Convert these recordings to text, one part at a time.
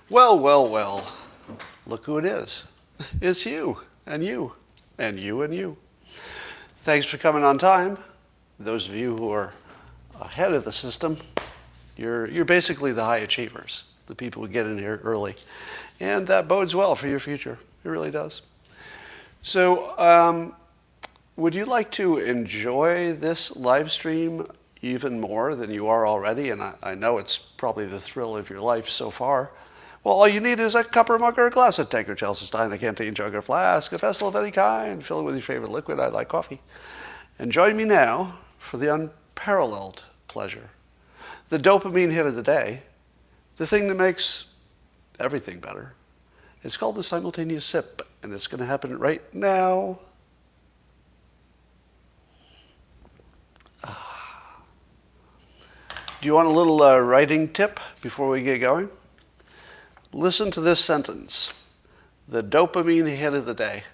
Well, well, well. Look who it is. It's you, and you, and you, and you. Thanks for coming on time. Those of you who are ahead of the system, you're basically the high achievers, the people who get in here early. And that bodes well for your future. It really does. So, would you like to enjoy this live stream even more than you are already? And I know it's probably the thrill of your life so far. Well, all you need is a cup or mug or a glass, a tank or Chelsea stein, a canteen, jug or flask, a vessel of any kind. Fill it with your favorite liquid. I like coffee. And join me now for the unparalleled pleasure, the dopamine hit of the day, the thing that makes everything better. It's called the simultaneous sip, and it's going to happen right now. Do you want a little writing tip before we get going? Listen to this sentence, the dopamine hit of the day,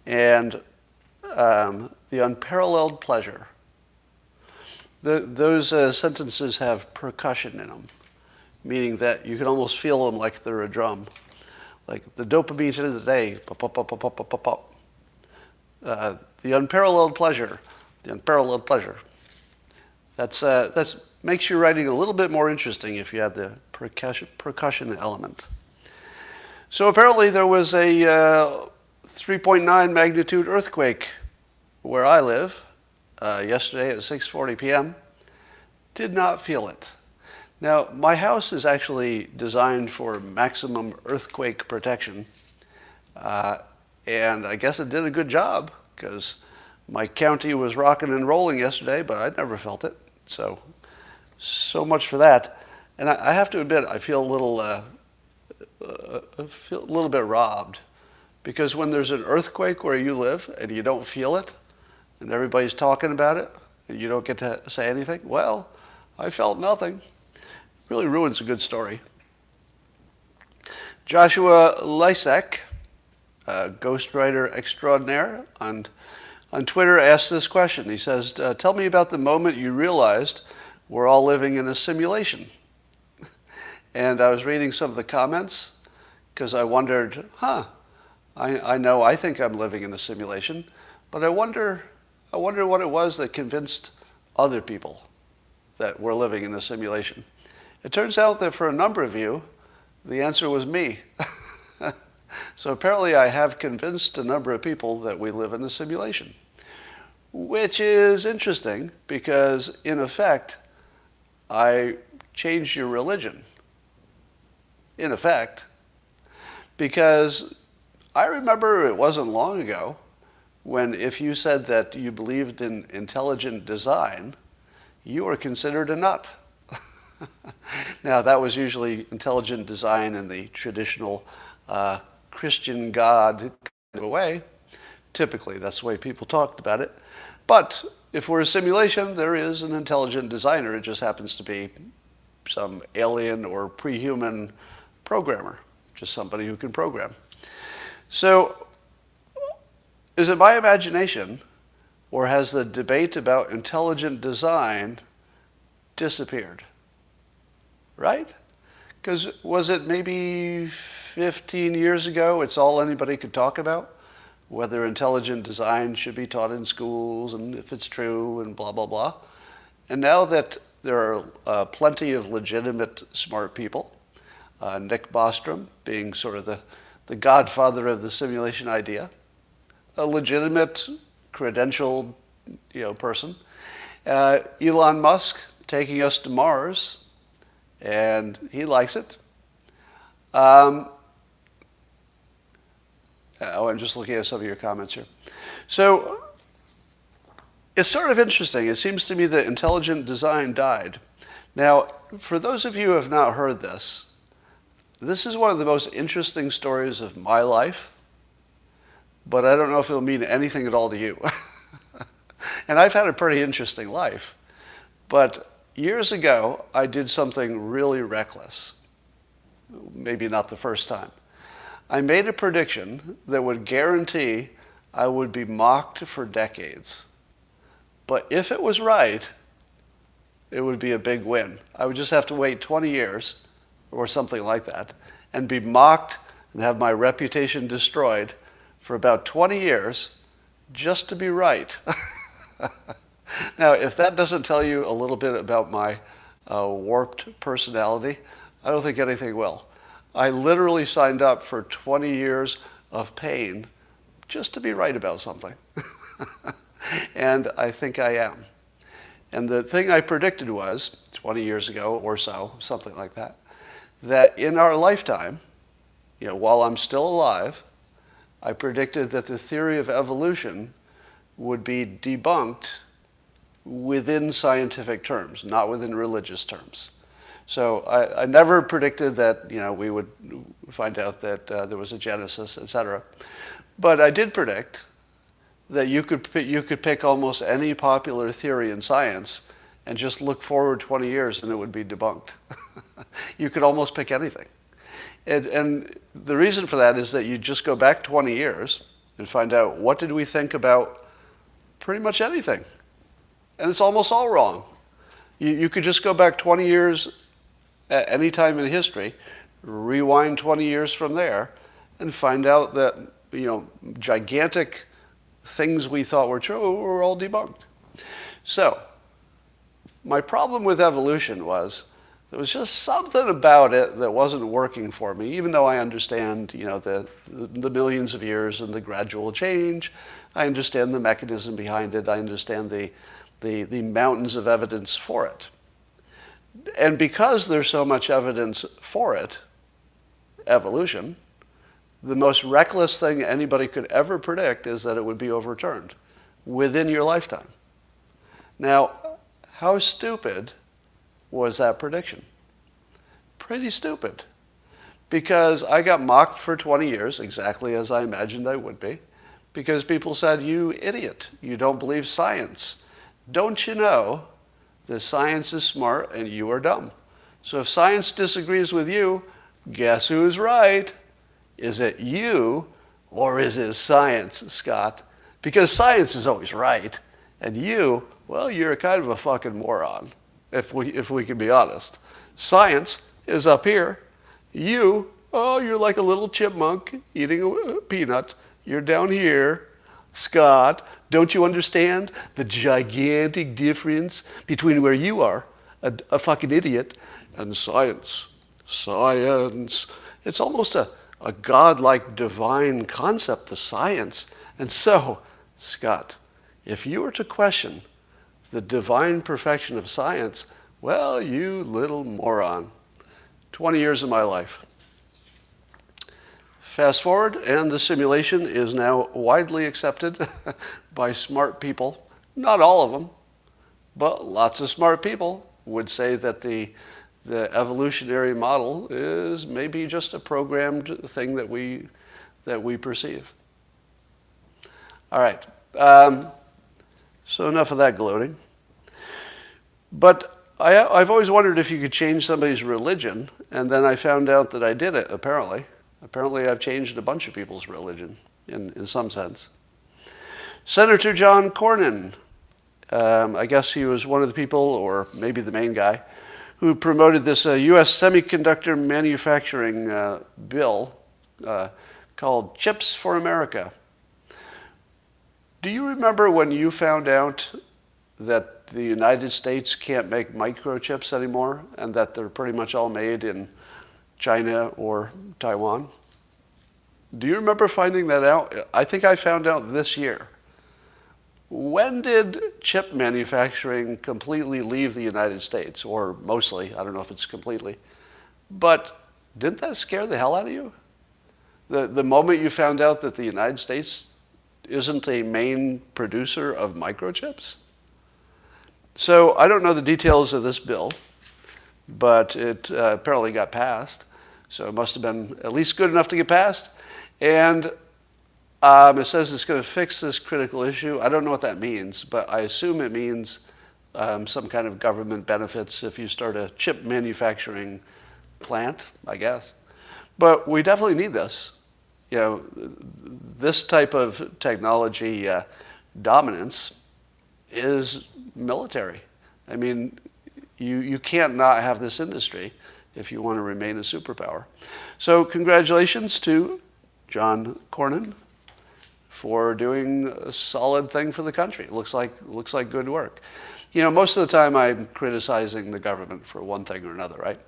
and the unparalleled pleasure. Those sentences have percussion in them, meaning that you can almost feel them like they're a drum. Like the dopamine hit of the day, pop, pop, pop, pop, pop, pop, pop, pop. The unparalleled pleasure, the unparalleled pleasure. That's makes your writing a little bit more interesting if you add the percussion element. So apparently there was a 3.9 magnitude earthquake where I live yesterday at 6:40 p.m. Did not feel it. Now, my house is actually designed for maximum earthquake protection, and I guess it did a good job because my county was rocking and rolling yesterday, but I never felt it. So much for that. And I have to admit, I feel a little bit robbed, because when there's an earthquake where you live and you don't feel it, and everybody's talking about it, and you don't get to say anything, well, I felt nothing. Really ruins a good story. Joshua Lysek, ghostwriter extraordinaire on Twitter, asked this question. He says, tell me about the moment you realized we're all living in a simulation. And I was reading some of the comments because I wondered, I know I think I'm living in a simulation, but I wonder what it was that convinced other people that we're living in a simulation. It turns out that for a number of you, the answer was me. So apparently I have convinced a number of people that we live in a simulation, which is interesting because, in effect, I changed your religion. In effect, because I remember it wasn't long ago when if you said that you believed in intelligent design, you were considered a nut. Now, that was usually intelligent design in the traditional Christian God kind of a way. Typically, that's the way people talked about it. But if we're a simulation, there is an intelligent designer. It just happens to be some alien or pre-human programmer, just somebody who can program. So, is it my imagination, or has the debate about intelligent design disappeared? Right? Because was it maybe 15 years ago, it's all anybody could talk about? Whether intelligent design should be taught in schools, and if it's true, and blah, blah, blah. And now that there are plenty of legitimate smart people, Nick Bostrom being sort of the godfather of the simulation idea, a legitimate, credentialed person, Elon Musk taking us to Mars, and he likes it. I'm just looking at some of your comments here. So it's sort of interesting. It seems to me that intelligent design died. Now, for those of you who have not heard this, this is one of the most interesting stories of my life, but I don't know if it'll mean anything at all to you. And I've had a pretty interesting life. But years ago, I did something really reckless. Maybe not the first time. I made a prediction that would guarantee I would be mocked for decades. But if it was right, it would be a big win. I would just have to wait 20 years or something like that and be mocked and have my reputation destroyed for about 20 years just to be right. Now, if that doesn't tell you a little bit about my warped personality, I don't think anything will. I literally signed up for 20 years of pain just to be right about something. And I think I am. And the thing I predicted was, 20 years ago or so, something like that, that in our lifetime, while I'm still alive, I predicted that the theory of evolution would be debunked within scientific terms, not within religious terms. So I never predicted that we would find out that there was a genesis, etc. But I did predict that you could pick almost any popular theory in science and just look forward 20 years and it would be debunked. You could almost pick anything. And the reason for that is that you just go back 20 years and find out what did we think about pretty much anything. And it's almost all wrong. You could just go back 20 years at any time in history, rewind 20 years from there, and find out that gigantic things we thought were true were all debunked. So my problem with evolution was there was just something about it that wasn't working for me, even though I understand the millions of years and the gradual change. I understand the mechanism behind it. I understand the mountains of evidence for it. And because there's so much evidence for it, evolution, the most reckless thing anybody could ever predict is that it would be overturned within your lifetime. Now, how stupid was that prediction? Pretty stupid. Because I got mocked for 20 years, exactly as I imagined I would be, because people said, "You idiot, you don't believe science. Don't you know that science is smart and you are dumb? So if science disagrees with you, guess who's right? Is it you or is it science, Scott? Because science is always right. And you, well, you're kind of a fucking moron, if we can be honest. Science is up here. You, oh, you're like a little chipmunk eating a peanut. You're down here. Scott, don't you understand the gigantic difference between where you are, a fucking idiot, and science? Science. It's almost a godlike divine concept, the science. And so, Scott, if you were to question the divine perfection of science, well, you little moron. 20 years of my life. Fast forward, and the simulation is now widely accepted by smart people. Not all of them, but lots of smart people would say that the evolutionary model is maybe just a programmed thing that we perceive. All right, so enough of that gloating. But I've always wondered if you could change somebody's religion, and then I found out that I did it, apparently. Apparently I've changed a bunch of people's religion, in some sense. Senator John Cornyn, I guess he was one of the people, or maybe the main guy, who promoted this U.S. semiconductor manufacturing bill called Chips for America. Do you remember when you found out that the United States can't make microchips anymore and that they're pretty much all made in China or Taiwan? Do you remember finding that out? I think I found out this year. When did chip manufacturing completely leave the United States? Or mostly, I don't know if it's completely. But didn't that scare the hell out of you? The moment you found out that the United States isn't a main producer of microchips? So I don't know the details of this bill, but it apparently got passed. So it must have been at least good enough to get passed. And it says it's going to fix this critical issue. I don't know what that means, but I assume it means some kind of government benefits if you start a chip manufacturing plant, I guess. But we definitely need this. This type of technology dominance is military. I mean, You can't not have this industry if you want to remain a superpower. So congratulations to John Cornyn for doing a solid thing for the country. Looks like good work. Most of the time I'm criticizing the government for one thing or another, right?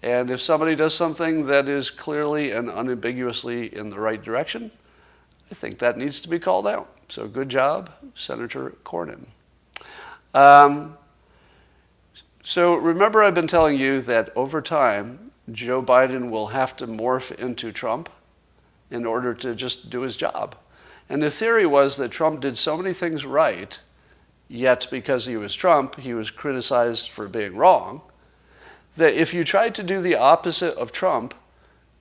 And if somebody does something that is clearly and unambiguously in the right direction, I think that needs to be called out. So good job, Senator Cornyn. So remember, I've been telling you that over time, Joe Biden will have to morph into Trump in order to just do his job. And the theory was that Trump did so many things right, yet because he was Trump, he was criticized for being wrong, that if you tried to do the opposite of Trump,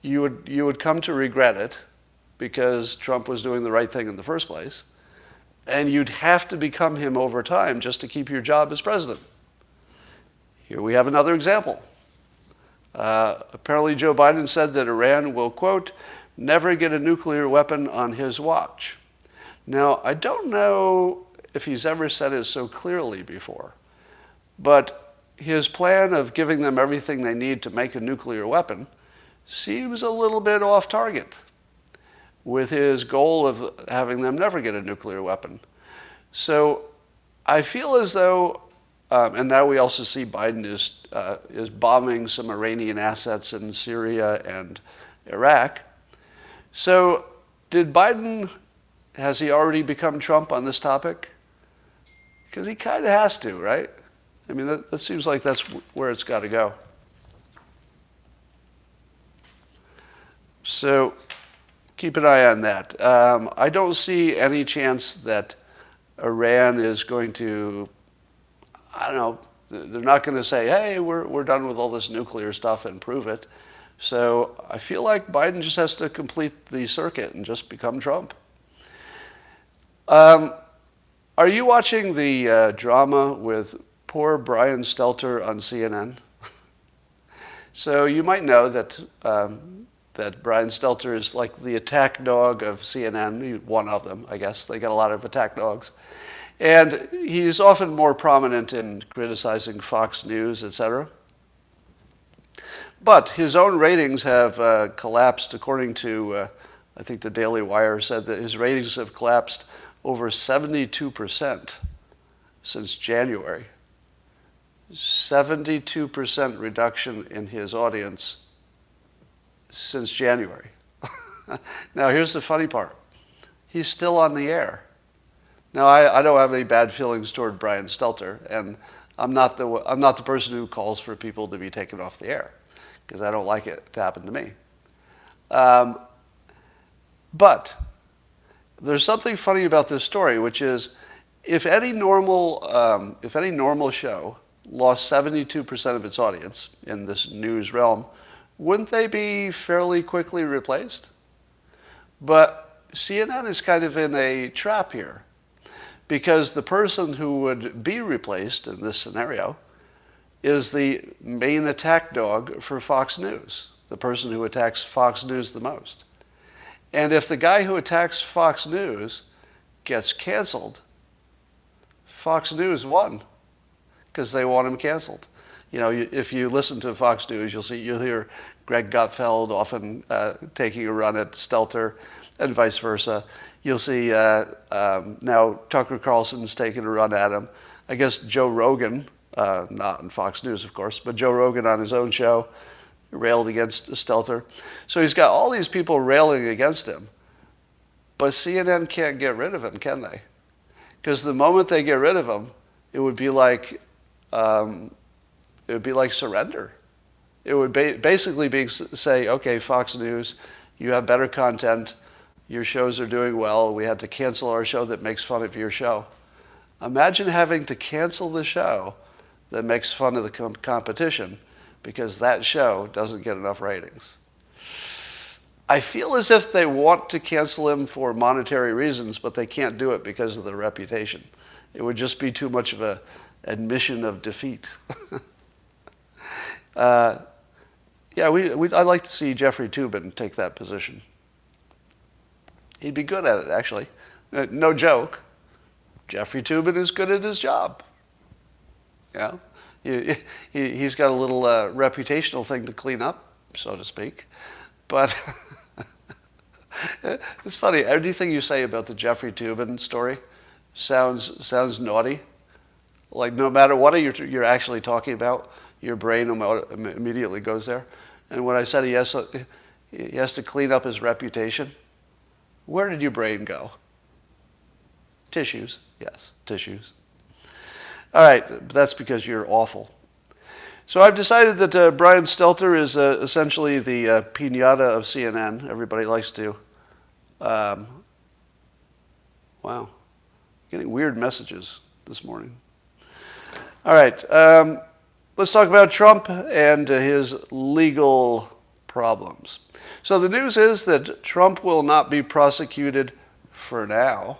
you would come to regret it because Trump was doing the right thing in the first place, and you'd have to become him over time just to keep your job as president. Here we have another example. Apparently Joe Biden said that Iran will, quote, never get a nuclear weapon on his watch. Now, I don't know if he's ever said it so clearly before, but his plan of giving them everything they need to make a nuclear weapon seems a little bit off target with his goal of having them never get a nuclear weapon. So I feel as though, and now we also see Biden is bombing some Iranian assets in Syria and Iraq. So has he already become Trump on this topic? Because he kind of has to, right? I mean, that seems like that's where it's got to go. So keep an eye on that. I don't see any chance that Iran is going to, I don't know, they're not going to say, hey, we're done with all this nuclear stuff and prove it. So I feel like Biden just has to complete the circuit and just become Trump. Are you watching the drama with poor Brian Stelter on CNN? So you might know that Brian Stelter is like the attack dog of CNN, one of them, I guess. They got a lot of attack dogs. And he's often more prominent in criticizing Fox News, etc. But his own ratings have collapsed, according to, I think the Daily Wire said that his ratings have collapsed over 72% since January. 72% reduction in his audience since January. Now, here's the funny part. He's still on the air. Now, I don't have any bad feelings toward Brian Stelter, and I'm not the person who calls for people to be taken off the air, because I don't like it to happen to me. But there's something funny about this story, which is if any normal show lost 72% of its audience in this news realm, wouldn't they be fairly quickly replaced? But CNN is kind of in a trap here, because the person who would be replaced in this scenario is the main attack dog for Fox News, the person who attacks Fox News the most. And if the guy who attacks Fox News gets canceled, Fox News won, because they want him canceled. If you listen to Fox News, you'll hear Greg Gutfeld often taking a run at Stelter, and vice versa. You'll see now Tucker Carlson's taking a run at him. I guess Joe Rogan, not on Fox News, of course, but Joe Rogan on his own show railed against Stelter. So he's got all these people railing against him, but CNN can't get rid of him, can they? Because the moment they get rid of him, it would be like surrender. It would basically say, okay, Fox News, you have better content, your shows are doing well, we had to cancel our show that makes fun of your show. Imagine having to cancel the show that makes fun of the competition because that show doesn't get enough ratings. I feel as if they want to cancel him for monetary reasons, but they can't do it because of their reputation. It would just be too much of an admission of defeat. I'd like to see Jeffrey Toobin take that position. He'd be good at it, actually. No joke. Jeffrey Toobin is good at his job. Yeah, he's got a little reputational thing to clean up, so to speak. But it's funny. Anything you say about the Jeffrey Toobin story sounds naughty. Like no matter what you're actually talking about, your brain immediately goes there. And when I said he has to clean up his reputation, where did your brain go? Tissues. Yes, tissues. All right, that's because you're awful. So I've decided that Brian Stelter is essentially the piñata of CNN. Everybody likes to. Wow, getting weird messages this morning. All right, let's talk about Trump and his legal problems. So the news is that Trump will not be prosecuted for now.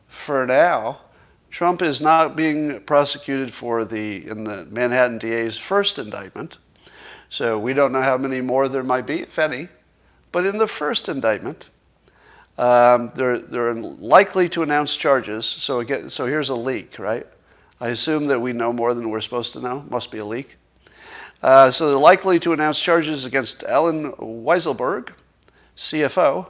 For now, Trump is not being prosecuted in the Manhattan DA's first indictment. So we don't know how many more there might be, if any. But in the first indictment, they're likely to announce charges. So here's a leak, right? I assume that we know more than we're supposed to know. Must be a leak. So they're likely to announce charges against Alan Weisselberg, CFO,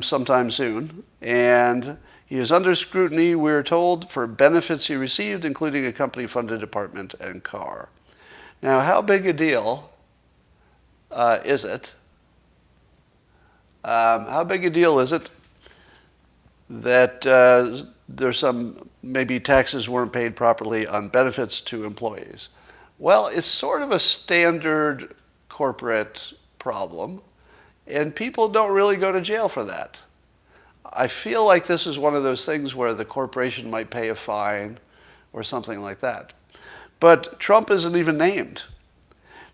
sometime soon. And he is under scrutiny, we're told, for benefits he received, including a company-funded apartment and car. Now, how big a deal is it? How big a deal is it that there's some, maybe taxes weren't paid properly on benefits to employees? Well, it's sort of a standard corporate problem, and people don't really go to jail for that. I feel like this is one of those things where the corporation might pay a fine or something like that. But Trump isn't even named.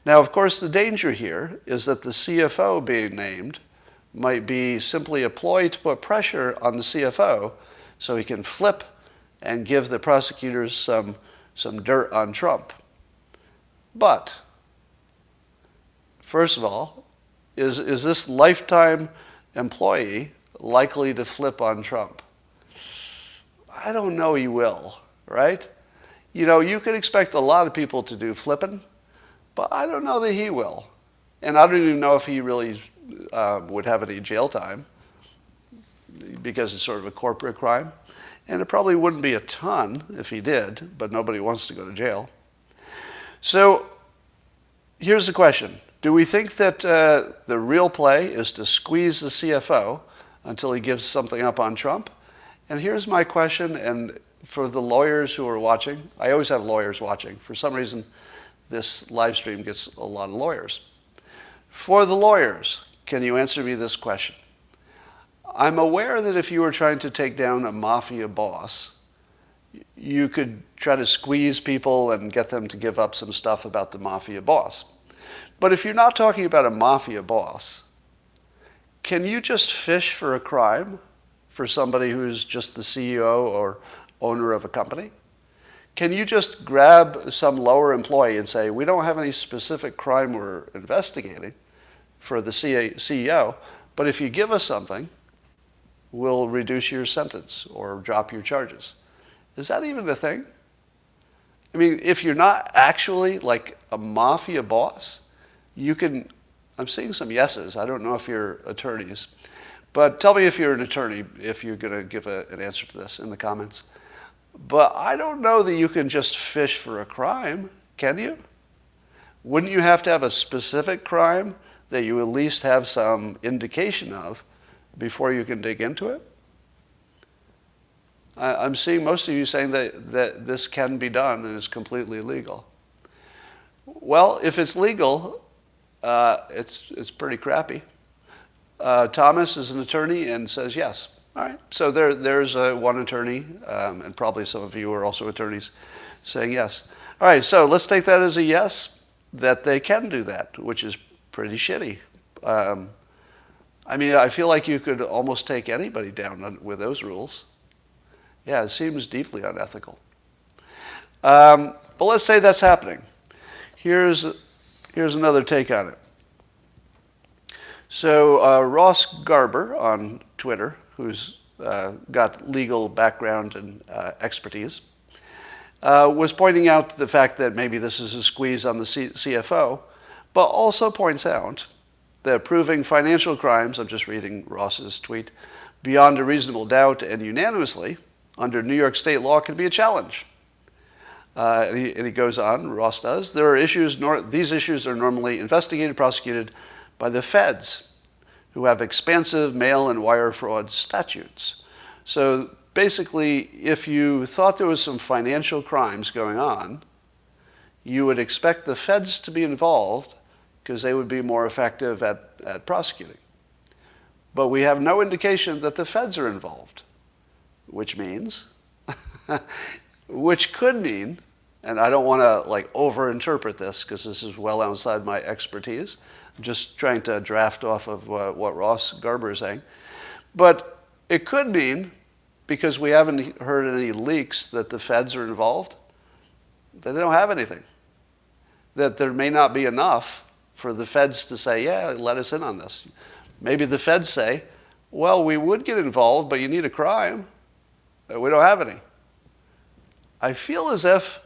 Now, of course, the danger here is that the CFO being named might be simply a ploy to put pressure on the CFO so he can flip and give the prosecutors some dirt on Trump. But, first of all, is this lifetime employee likely to flip on Trump? I don't know he will, right? You know, you can expect a lot of people to do flipping, but I don't know that he will. And I don't even know if he really would have any jail time because it's sort of a corporate crime. And it probably wouldn't be a ton if he did, but nobody wants to go to jail. So here's the question. Do we think that the real play is to squeeze the CFO until he gives something up on Trump? And here's my question, and for the lawyers who are watching, I always have lawyers watching. For some reason, this live stream gets a lot of lawyers. For the lawyers, can you answer me this question? I'm aware that if you were trying to take down a mafia boss, you could try to squeeze people and get them to give up some stuff about the mafia boss. But if you're not talking about a mafia boss, can you just fish for a crime for somebody who's just the CEO or owner of a company? Can you just grab some lower employee and say, we don't have any specific crime we're investigating for the CEO, but if you give us something, we'll reduce your sentence or drop your charges? Is that even a thing? I mean, if you're not actually like a mafia boss, you can, I'm seeing some yeses. I don't know if you're attorneys, but tell me if you're an attorney, if you're going to give an answer to this in the comments. But I don't know that you can just fish for a crime, can you? Wouldn't you have to have a specific crime that you at least have some indication of before you can dig into it? I'm seeing most of you saying that this can be done and is completely legal. Well, if it's legal, it's pretty crappy. Thomas is an attorney and says yes. All right, so there's one attorney, and probably some of you are also attorneys, saying yes. All right, so let's take that as a yes, that they can do that, which is pretty shitty. I mean, I feel like you could almost take anybody down with those rules. Yeah, it seems deeply unethical. But let's say that's happening. Here's another take on it. So Ross Garber on Twitter, who's got legal background and expertise, was pointing out the fact that maybe this is a squeeze on the CFO, but also points out that proving financial crimes, I'm just reading Ross's tweet, beyond a reasonable doubt and unanimously under New York state law can be a challenge. And he goes on, Ross does, there are issues, these issues are normally investigated, prosecuted by the feds, who have expansive mail and wire fraud statutes. So basically, if you thought there was some financial crimes going on, you would expect the feds to be involved because they would be more effective at prosecuting. But we have no indication that the feds are involved, which means, which could mean, and I don't want to like overinterpret this because this is well outside my expertise. I'm just trying to draft off of what Ross Garber is saying. But it could mean, because we haven't heard any leaks that the feds are involved, that they don't have anything. That there may not be enough for the feds to say, yeah, let us in on this. Maybe the feds say, well, we would get involved, but you need a crime. We don't have any. I feel as if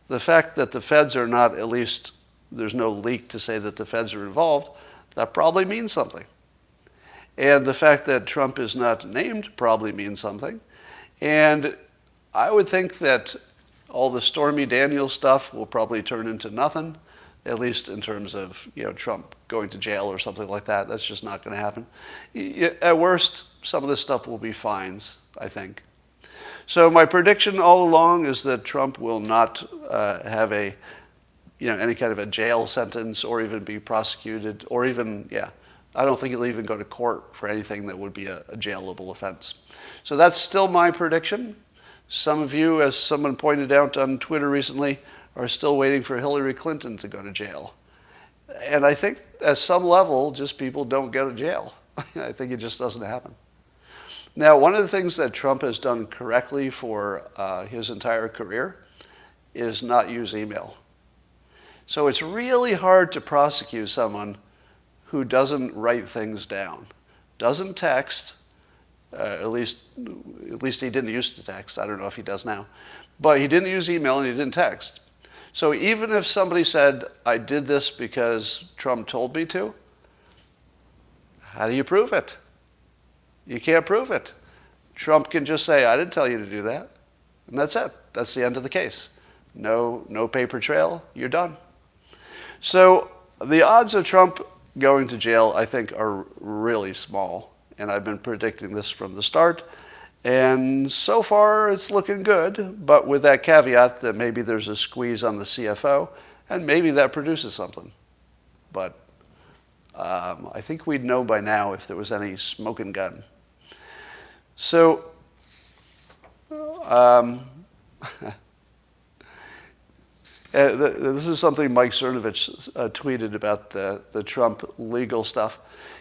the fact that the feds are not, at least there's no leak to say that the feds are involved, that probably means something. And the fact that Trump is not named probably means something. And I would think that all the Stormy Daniels stuff will probably turn into nothing, at least in terms of Trump going to jail or something like that. That's just not going to happen. At worst, some of this stuff will be fines, I think. So my prediction all along is that Trump will not have any kind of a jail sentence or even be prosecuted or even, I don't think he'll even go to court for anything that would be a jailable offense. So that's still my prediction. Some of you, as someone pointed out on Twitter recently, are still waiting for Hillary Clinton to go to jail. And I think at some level, just people don't go to jail. I think it just doesn't happen. Now, one of the things that Trump has done correctly for his entire career is not use email. So it's really hard to prosecute someone who doesn't write things down, doesn't text, at least he didn't used to text. I don't know if he does now. But he didn't use email and he didn't text. So even if somebody said, I did this because Trump told me to, how do you prove it? You can't prove it. Trump can just say, I didn't tell you to do that. And that's it. That's the end of the case. No paper trail. You're done. So the odds of Trump going to jail, I think, are really small. And I've been predicting this from the start. And so far, it's looking good. But with that caveat that maybe there's a squeeze on the CFO, and maybe that produces something. But I think we'd know by now if there was any smoking gun. So, this is something Mike Cernovich tweeted about the Trump legal stuff.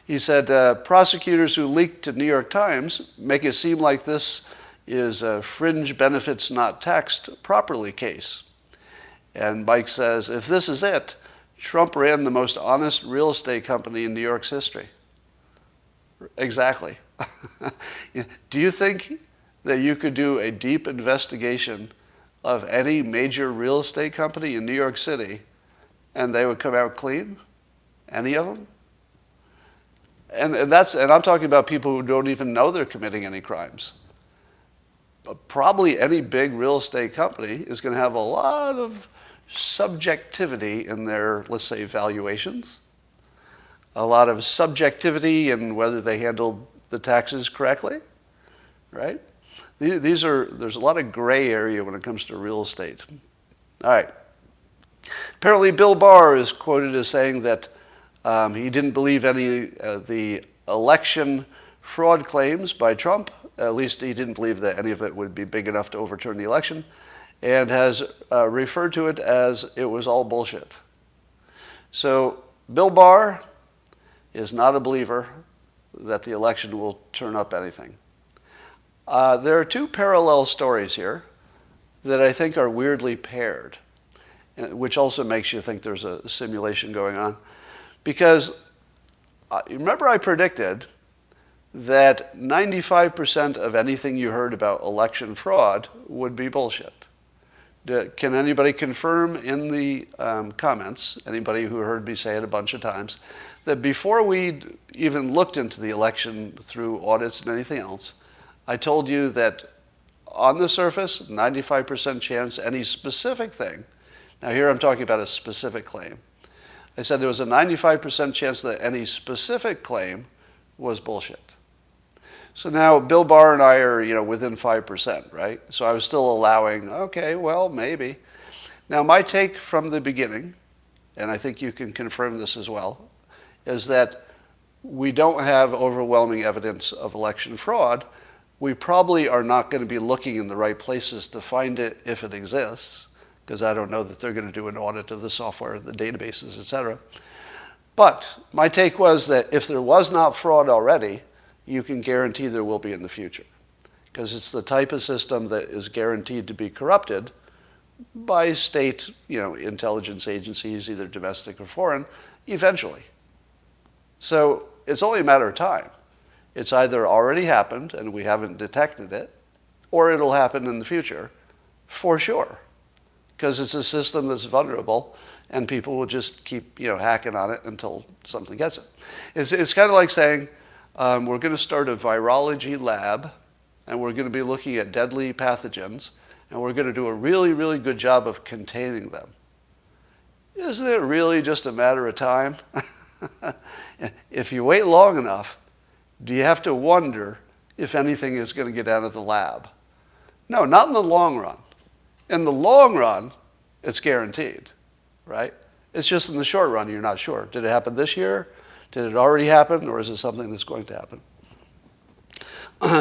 He said, prosecutors who leaked to New York Times make it seem like this is a fringe benefits not taxed properly case. And Mike says, if this is it, Trump ran the most honest real estate company in New York's history. Exactly. Do you think that you could do a deep investigation of any major real estate company in New York City and they would come out clean? Any of them? And I'm talking about people who don't even know they're committing any crimes. But probably any big real estate company is going to have a lot of subjectivity in their, let's say, valuations. A lot of subjectivity in whether they handled the taxes correctly, right? There's a lot of gray area when it comes to real estate. All right. Apparently Bill Barr is quoted as saying that he didn't believe any of the election fraud claims by Trump. At least he didn't believe that any of it would be big enough to overturn the election, and has referred to it as it was all bullshit. So Bill Barr is not a believer that the election will turn up anything. There are two parallel stories here that I think are weirdly paired, which also makes you think there's a simulation going on. Because remember I predicted that 95% of anything you heard about election fraud would be bullshit. Can anybody confirm in the comments, anybody who heard me say it a bunch of times, that before we even looked into the election through audits and anything else, I told you that on the surface, 95% chance any specific thing, now here I'm talking about a specific claim. I said there was a 95% chance that any specific claim was bullshit. So now Bill Barr and I are, within 5%, right? So I was still allowing, okay, well, maybe. Now my take from the beginning, and I think you can confirm this as well, is that we don't have overwhelming evidence of election fraud. We probably are not going to be looking in the right places to find it if it exists, because I don't know that they're going to do an audit of the software, the databases, et cetera. But my take was that if there was not fraud already, you can guarantee there will be in the future, because it's the type of system that is guaranteed to be corrupted by state, intelligence agencies, either domestic or foreign, eventually. So it's only a matter of time. It's either already happened and we haven't detected it, or it'll happen in the future, for sure, because it's a system that's vulnerable and people will just keep, hacking on it until something gets it. It's kind of like saying, we're going to start a virology lab, and we're going to be looking at deadly pathogens, and we're going to do a really, really good job of containing them. Isn't it really just a matter of time? If you wait long enough, do you have to wonder if anything is going to get out of the lab? No, not in the long run. In the long run, it's guaranteed, right? It's just in the short run, you're not sure. Did it happen this year? Did it already happen, or is it something that's going to happen?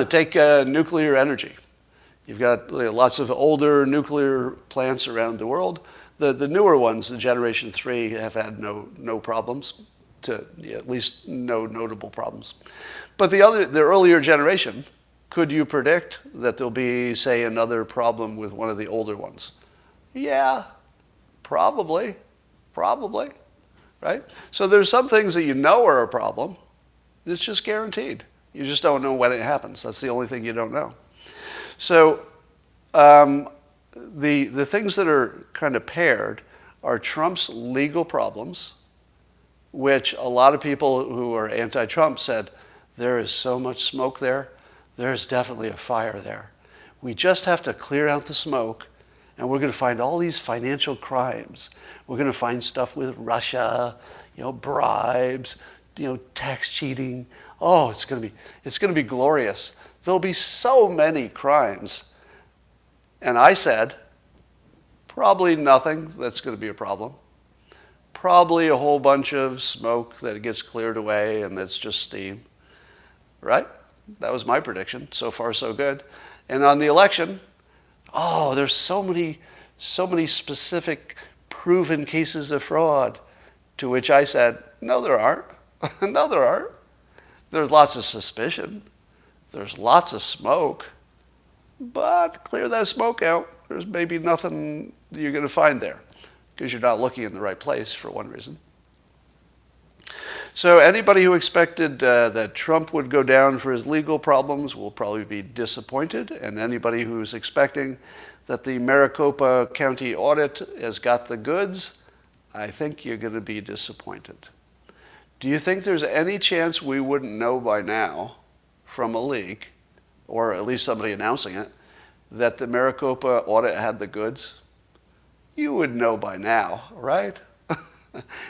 Take nuclear energy. You've got lots of older nuclear plants around the world. The newer ones, the Generation 3, have had no problems, at least no notable problems. But the earlier generation, could you predict that there'll be, say, another problem with one of the older ones? Yeah, probably, right? So there's some things that you know are a problem. It's just guaranteed. You just don't know when it happens. That's the only thing you don't know. So the things that are kind of paired are Trump's legal problems, which a lot of people who are anti-Trump said, there is so much smoke there. There's definitely a fire there. We just have to clear out the smoke, and we're going to find all these financial crimes. We're going to find stuff with Russia, bribes, tax cheating. Oh, it's going to be glorious. There'll be so many crimes. And I said, probably nothing that's going to be a problem. Probably a whole bunch of smoke that gets cleared away and it's just steam, right? That was my prediction. So far, so good. And on the election, there's so many specific proven cases of fraud, to which I said, no, there aren't. No, there aren't. There's lots of suspicion. There's lots of smoke. But clear that smoke out. There's maybe nothing you're going to find there, because you're not looking in the right place, for one reason. So anybody who expected that Trump would go down for his legal problems will probably be disappointed. And anybody who's expecting that the Maricopa County audit has got the goods, I think you're going to be disappointed. Do you think there's any chance we wouldn't know by now from a leak, or at least somebody announcing it, that the Maricopa audit had the goods? You would know by now, right?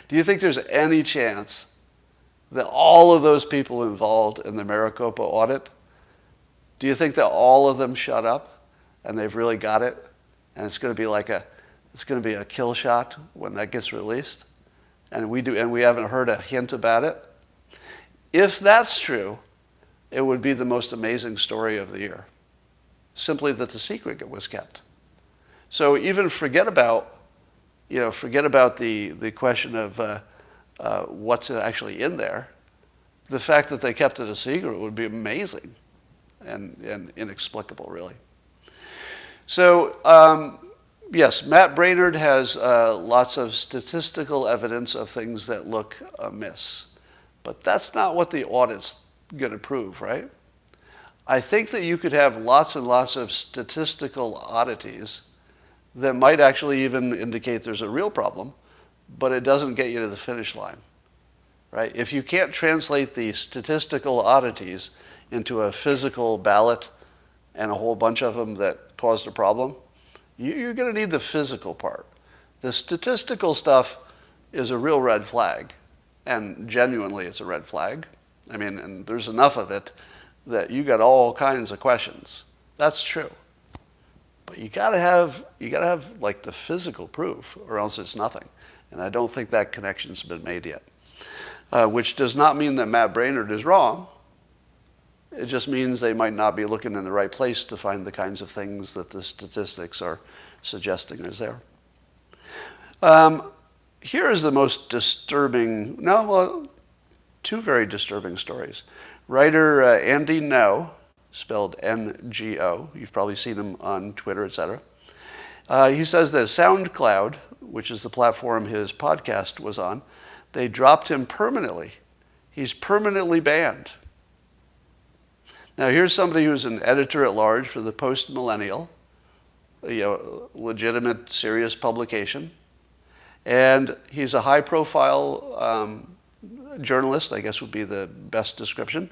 Do you think there's any chance that all of those people involved in the Maricopa audit, do you think that all of them shut up and they've really got it, and it's going to be a kill shot when that gets released, and we haven't heard a hint about it? If that's true, it would be the most amazing story of the year. Simply that the secret was kept. So even forget about the question of what's actually in there. The fact that they kept it a secret would be amazing and inexplicable, really. So yes, Matt Braynard has lots of statistical evidence of things that look amiss, but that's not what the audit's going to prove, right? I think that you could have lots and lots of statistical oddities that might actually even indicate there's a real problem, but it doesn't get you to the finish line, right? If you can't translate the statistical oddities into a physical ballot and a whole bunch of them that caused a problem, you're going to need the physical part. The statistical stuff is a real red flag, and genuinely it's a red flag. I mean, and there's enough of it that you got all kinds of questions. That's true. But you gotta have like the physical proof, or else it's nothing. And I don't think that connection's been made yet. Which does not mean that Matt Brainerd is wrong. It just means they might not be looking in the right place to find the kinds of things that the statistics are suggesting is there. Here is the most disturbing, two very disturbing stories. Writer Andy Ngo, spelled N-G-O, you've probably seen him on Twitter, etc. He says that SoundCloud, which is the platform his podcast was on, they dropped him permanently. He's permanently banned. Now here's somebody who's an editor-at-large for the Post-Millennial, legitimate, serious publication. And he's a high-profile journalist, I guess would be the best description,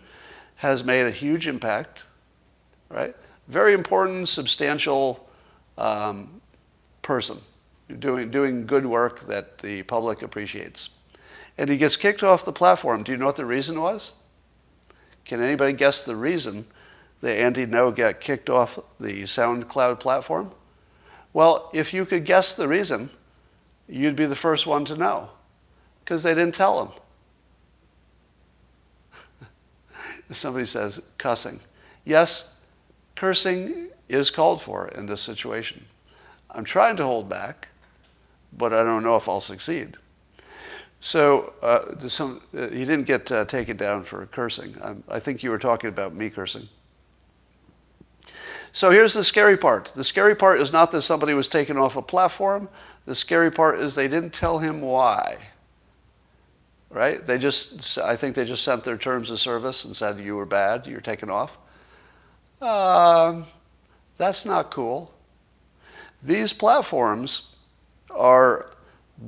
has made a huge impact, right? Very important, substantial person, doing good work that the public appreciates. And he gets kicked off the platform. Do you know what the reason was? Can anybody guess the reason that Andy Ngo got kicked off the SoundCloud platform? Well, if you could guess the reason, you'd be the first one to know, because they didn't tell him. Somebody says cussing. Yes, cursing is called for in this situation. I'm trying to hold back, but I don't know if I'll succeed. So he didn't get taken down for cursing. I think you were talking about me cursing. So here's the scary part. The scary part is not that somebody was taken off a platform. The scary part is they didn't tell him why. Right? I think they just sent their terms of service and said you were bad, you're taken off. That's not cool. These platforms are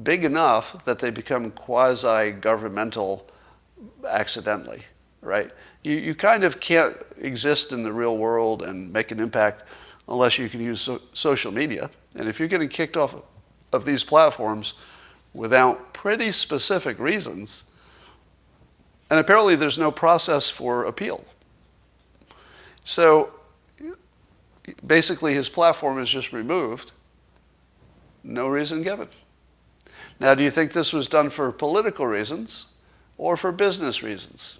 big enough that they become quasi-governmental accidentally, right? You kind of can't exist in the real world and make an impact unless you can use social media. And if you're getting kicked off of these platforms without pretty specific reasons, and apparently there's no process for appeal. So basically his platform is just removed, no reason given. Now, do you think this was done for political reasons or for business reasons?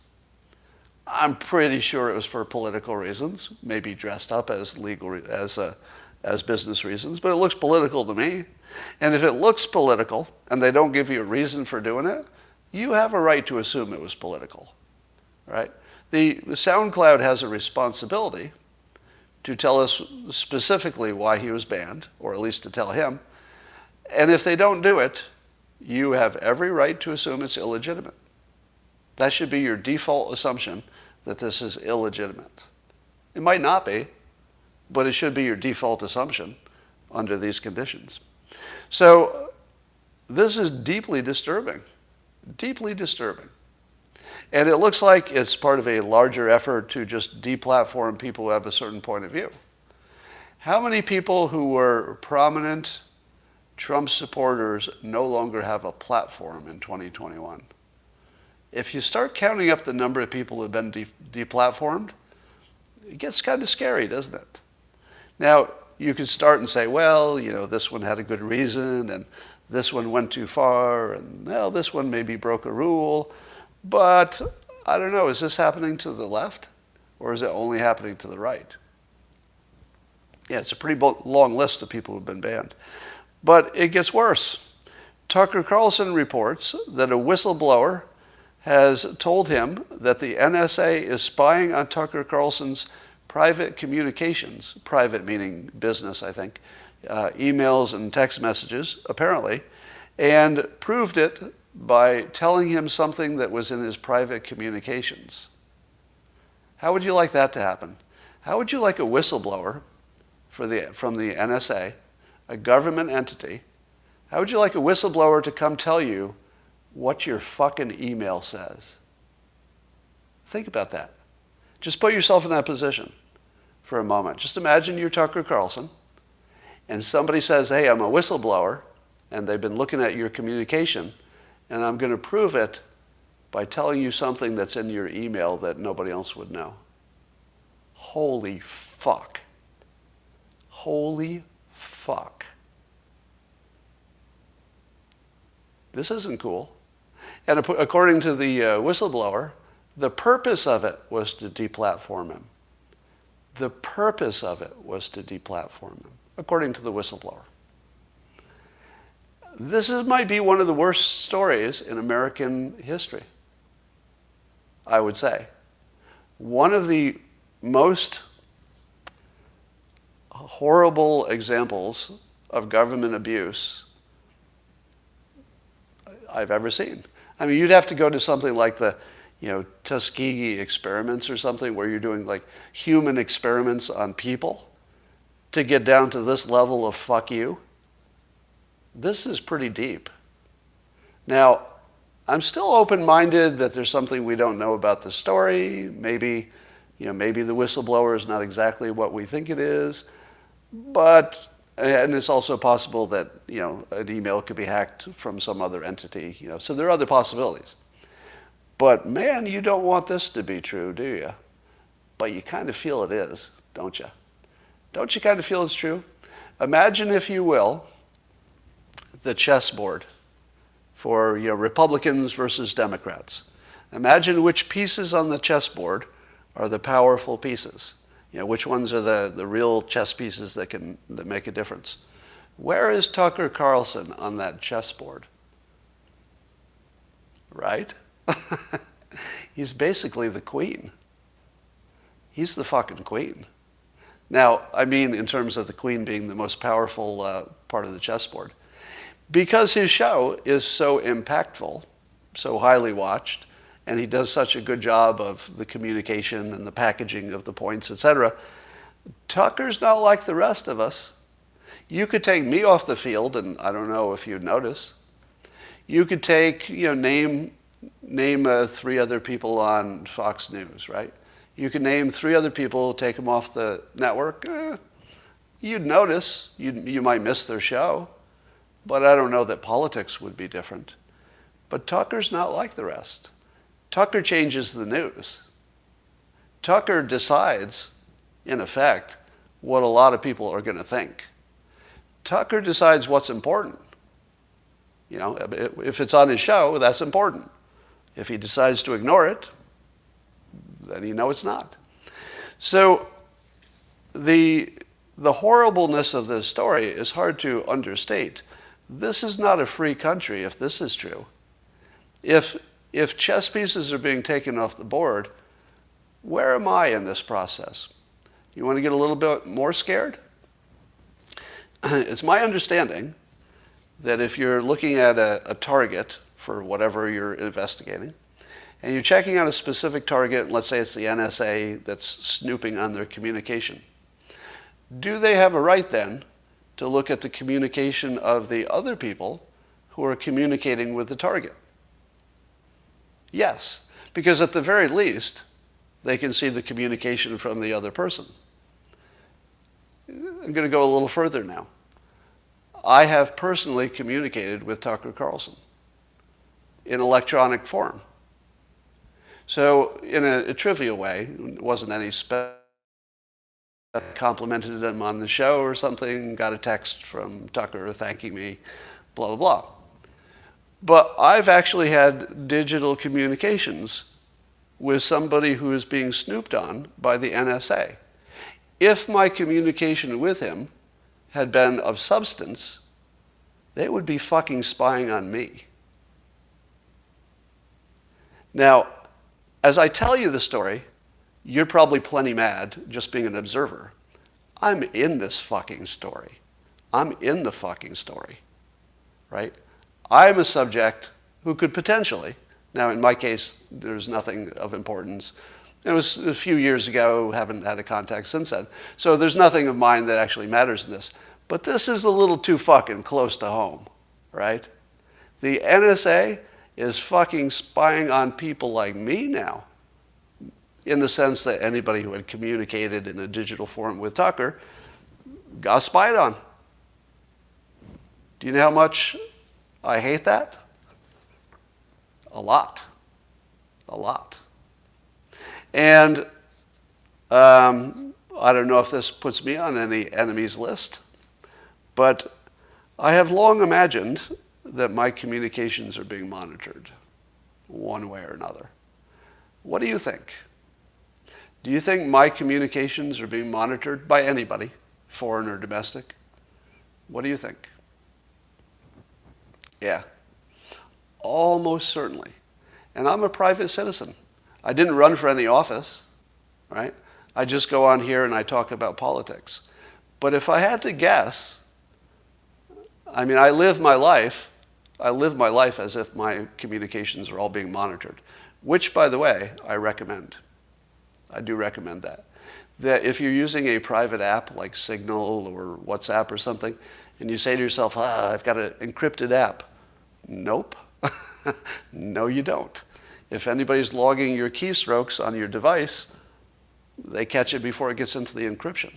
I'm pretty sure it was for political reasons, maybe dressed up as as business reasons, but it looks political to me. And if it looks political and they don't give you a reason for doing it, you have a right to assume it was political, right? The SoundCloud has a responsibility to tell us specifically why he was banned, or at least to tell him. And if they don't do it, you have every right to assume it's illegitimate. That should be your default assumption, that this is illegitimate. It might not be, but it should be your default assumption under these conditions. So this is deeply disturbing, deeply disturbing. And it looks like it's part of a larger effort to just deplatform people who have a certain point of view. How many people who were prominent Trump supporters no longer have a platform in 2021? If you start counting up the number of people who have been deplatformed, it gets kind of scary, doesn't it? Now, you could start and say, well, this one had a good reason, and this one went too far, and well, this one maybe broke a rule. But I don't know, is this happening to the left, or is it only happening to the right? Yeah, it's a pretty long list of people who've been banned. But it gets worse. Tucker Carlson reports that a whistleblower has told him that the NSA is spying on Tucker Carlson's private communications, private meaning business, I think, emails and text messages, apparently, and proved it by telling him something that was in his private communications. How would you like that to happen? How would you like a whistleblower from the NSA a government entity, how would you like a whistleblower to come tell you what your fucking email says? Think about that. Just put yourself in that position for a moment. Just imagine you're Tucker Carlson, and somebody says, hey, I'm a whistleblower, and they've been looking at your communication, and I'm going to prove it by telling you something that's in your email that nobody else would know. Holy fuck. Holy fuck. This isn't cool. And according to the whistleblower, the purpose of it was to deplatform him. The purpose of it was to deplatform him, according to the whistleblower. Might be one of the worst stories in American history, I would say. One of the most horrible examples of government abuse I've ever seen. I mean, you'd have to go to something like the, Tuskegee experiments or something where you're doing like human experiments on people to get down to this level of fuck you. This is pretty deep. Now, I'm still open-minded that there's something we don't know about the story. Maybe the whistleblower is not exactly what we think it is, and it's also possible that, an email could be hacked from some other entity, so there are other possibilities. But man, you don't want this to be true, do you? But you kind of feel it is, don't you? Don't you kind of feel it's true? Imagine, if you will, the chessboard for, Republicans versus Democrats. Imagine which pieces on the chessboard are the powerful pieces. Which ones are the real chess pieces that make a difference. Where is Tucker Carlson on that chessboard? Right? He's basically the queen. He's the fucking queen. Now, I mean in terms of the queen being the most powerful part of the chessboard. Because his show is so impactful, so highly watched, and he does such a good job of the communication and the packaging of the points, etc. Tucker's not like the rest of us. You could take me off the field, and I don't know if you'd notice. You could take, name 3 other people on Fox News, right? You could name 3 other people, take them off the network. You'd notice. You might miss their show, but I don't know that politics would be different. But Tucker's not like the rest. Tucker changes the news. Tucker decides, in effect, what a lot of people are going to think. Tucker decides what's important. If it's on his show, that's important. If he decides to ignore it, then it's not. So the horribleness of this story is hard to understate. This is not a free country if this is true. If chess pieces are being taken off the board, where am I in this process? You want to get a little bit more scared? It's my understanding that if you're looking at a target for whatever you're investigating, and you're checking out a specific target, and let's say it's the NSA that's snooping on their communication, do they have a right then to look at the communication of the other people who are communicating with the target? Yes, because at the very least, they can see the communication from the other person. I'm going to go a little further now. I have personally communicated with Tucker Carlson in electronic form. So in a trivial way, it wasn't any complimented him on the show or something, got a text from Tucker thanking me, blah, blah, blah. But I've actually had digital communications with somebody who is being snooped on by the NSA. If my communication with him had been of substance, they would be fucking spying on me. Now, as I tell you the story, you're probably plenty mad just being an observer. I'm in this fucking story. I'm in the fucking story, right? I'm a subject who could potentially, now in my case, there's nothing of importance. It was a few years ago, haven't had a contact since then. So there's nothing of mine that actually matters in this. But this is a little too fucking close to home, right? The NSA is fucking spying on people like me now, in the sense that anybody who had communicated in a digital form with Tucker got spied on. Do you know how much I hate that? A lot. A lot. And I don't know if this puts me on any enemies list, but I have long imagined that my communications are being monitored one way or another. What do you think? Do you think my communications are being monitored by anybody, foreign or domestic? What do you think? Yeah, almost certainly. And I'm a private citizen. I didn't run for any office, right? I just go on here and I talk about politics. But if I had to guess, I mean, I live my life as if my communications are all being monitored, which, by the way, I recommend. I do recommend that. That if you're using a private app like Signal or WhatsApp or something, and you say to yourself, I've got an encrypted app. Nope. No, you don't. If anybody's logging your keystrokes on your device, they catch it before it gets into the encryption,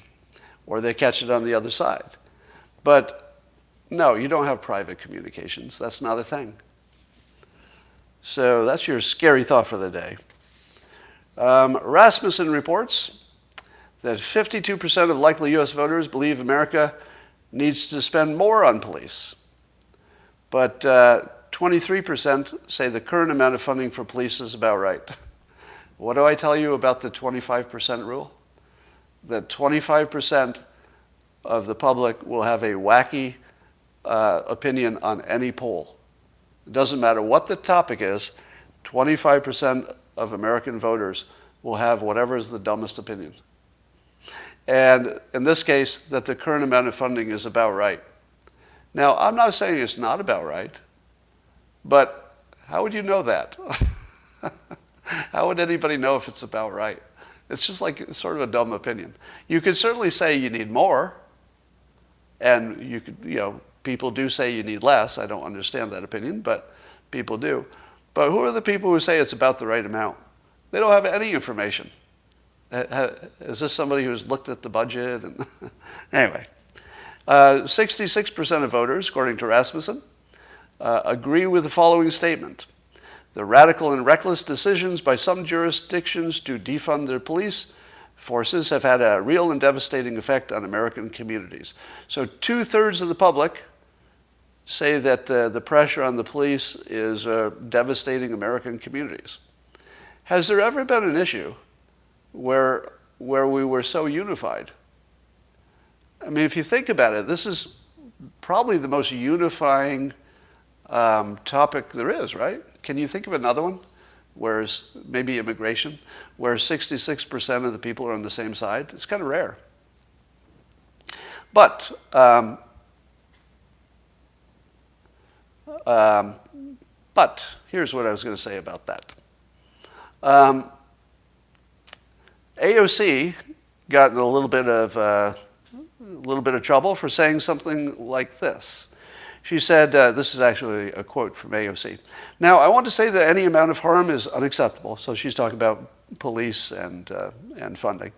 or they catch it on the other side. But no, you don't have private communications. That's not a thing. So that's your scary thought for the day. Rasmussen reports that 52% of likely U.S. voters believe America needs to spend more on police. But 23% say the current amount of funding for police is about right. What do I tell you about the 25% rule? That 25% of the public will have a wacky opinion on any poll. It doesn't matter what the topic is, 25% of American voters will have whatever is the dumbest opinion. And in this case, that the current amount of funding is about right. Now, I'm not saying it's not about right, but how would you know that? How would anybody know if it's about right? It's just like sort of a dumb opinion. You could certainly say you need more, and you could, people do say you need less. I don't understand that opinion, but people do. But who are the people who say it's about the right amount? They don't have any information. Is this somebody who's looked at the budget? And anyway, 66% of voters, according to Rasmussen, agree with the following statement. The radical and reckless decisions by some jurisdictions to defund their police forces have had a real and devastating effect on American communities. So 2/3 of the public say that the pressure on the police is devastating American communities. Has there ever been an issue where we were so unified? I mean, if you think about it, this is probably the most unifying topic there is, right? Can you think of another one? Where maybe immigration, where 66% of the people are on the same side? It's kind of rare. But here's what I was going to say about that. AOC got in a little bit of trouble for saying something like this. She said, this is actually a quote from AOC. Now, I want to say that any amount of harm is unacceptable. So she's talking about police and funding.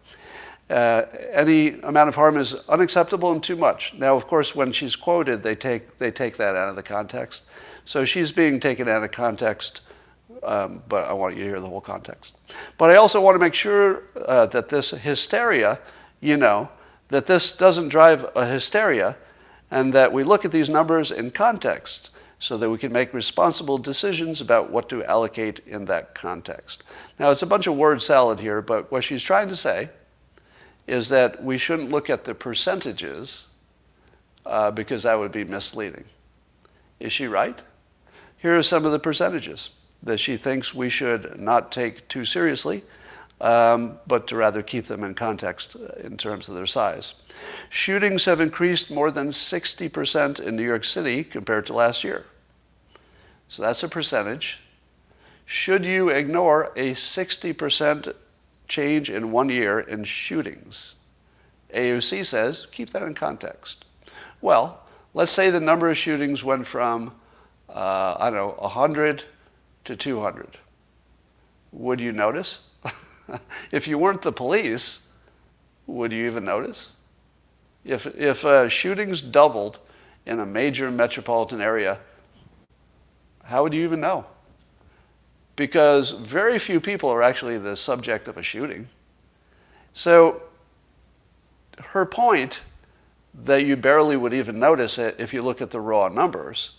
Any amount of harm is unacceptable and too much. Now, of course, when she's quoted, they take that out of the context. So she's being taken out of context, but I want you to hear the whole context. But I also want to make sure that this hysteria, that this doesn't drive a hysteria, and that we look at these numbers in context so that we can make responsible decisions about what to allocate in that context. Now, it's a bunch of word salad here, but what she's trying to say is that we shouldn't look at the percentages because that would be misleading. Is she right? Here are some of the percentages that she thinks we should not take too seriously, but to rather keep them in context in terms of their size. Shootings have increased more than 60% in New York City compared to last year. So that's a percentage. Should you ignore a 60% change in 1 year in shootings? AOC says, keep that in context. Well, let's say the number of shootings went from, 100 to 200. Would you notice? If you weren't the police, would you even notice? If shootings doubled in a major metropolitan area, how would you even know? Because very few people are actually the subject of a shooting. So her point that you barely would even notice it if you look at the raw numbers,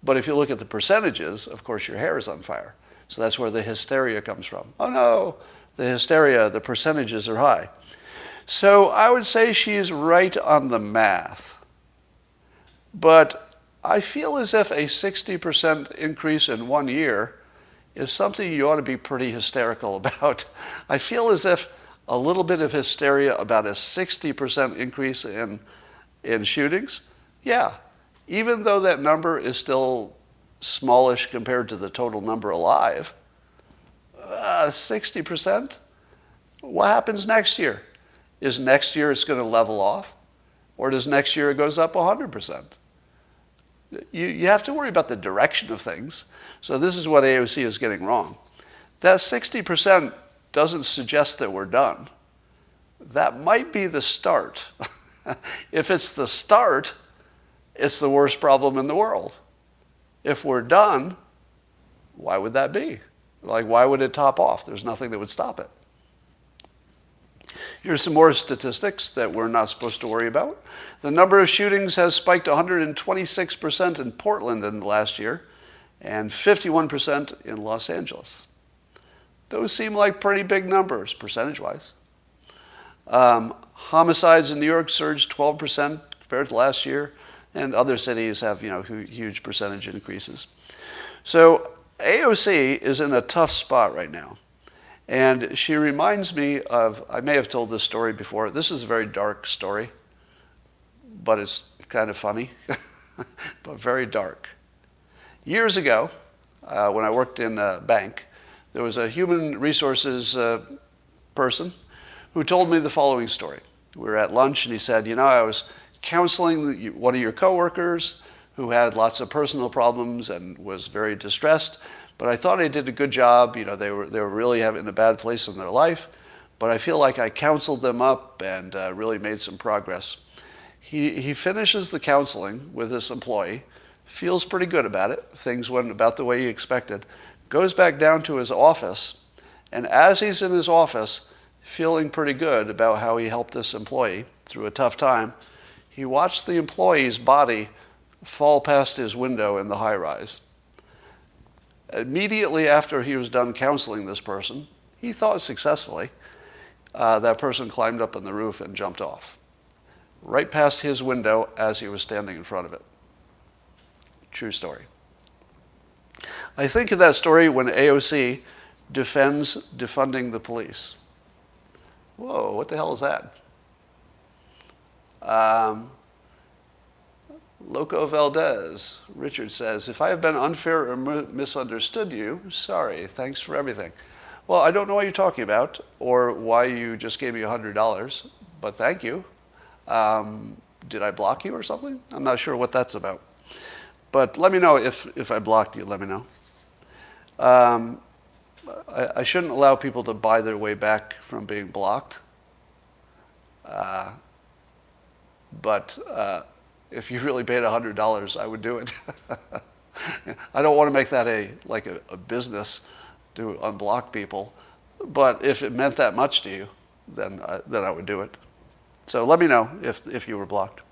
but if you look at the percentages, of course your hair is on fire. So that's where the hysteria comes from. Oh no, the hysteria, the percentages are high. So I would say she's right on the math. But I feel as if a 60% increase in 1 year is something you ought to be pretty hysterical about. I feel as if a little bit of hysteria about a 60% increase in shootings, yeah, even though that number is still smallish compared to the total number alive, 60%? What happens next year? Is next year it's going to level off? Or does next year it goes up 100%? You have to worry about the direction of things. So this is what AOC is getting wrong. That 60% doesn't suggest that we're done. That might be the start. If it's the start, it's the worst problem in the world. If we're done, why would that be? Like, why would it top off? There's nothing that would stop it. Here's some more statistics that we're not supposed to worry about. The number of shootings has spiked 126% in Portland in the last year and 51% in Los Angeles. Those seem like pretty big numbers, percentage-wise. Homicides in New York surged 12% compared to last year, and other cities have, huge percentage increases. So AOC is in a tough spot right now. And she reminds me of, I may have told this story before. This is a very dark story, but it's kind of funny, but very dark. Years ago, when I worked in a bank, there was a human resources person who told me the following story. We were at lunch and he said, I was counseling one of your coworkers who had lots of personal problems and was very distressed, but I thought I did a good job. They were really having a bad place in their life, but I feel like I counseled them up and really made some progress. He finishes the counseling with this employee, feels pretty good about it. Things went about the way he expected. Goes back down to his office, and as he's in his office, feeling pretty good about how he helped this employee through a tough time, he watched the employee's body fall past his window in the high-rise. Immediately after he was done counseling this person, he thought successfully, that person climbed up on the roof and jumped off, right past his window as he was standing in front of it. True story. I think of that story when AOC defends defunding the police. Whoa, what the hell is that? Loco Valdez, Richard says, if I have been unfair or misunderstood you, sorry, thanks for everything. Well, I don't know what you're talking about or why you just gave me $100, but thank you. Did I block you or something? I'm not sure what that's about. But let me know if I blocked you, let me know. I shouldn't allow people to buy their way back from being blocked. But if you really paid $100, I would do it. I don't want to make that a business to unblock people. But if it meant that much to you, then I would do it. So let me know if you were blocked.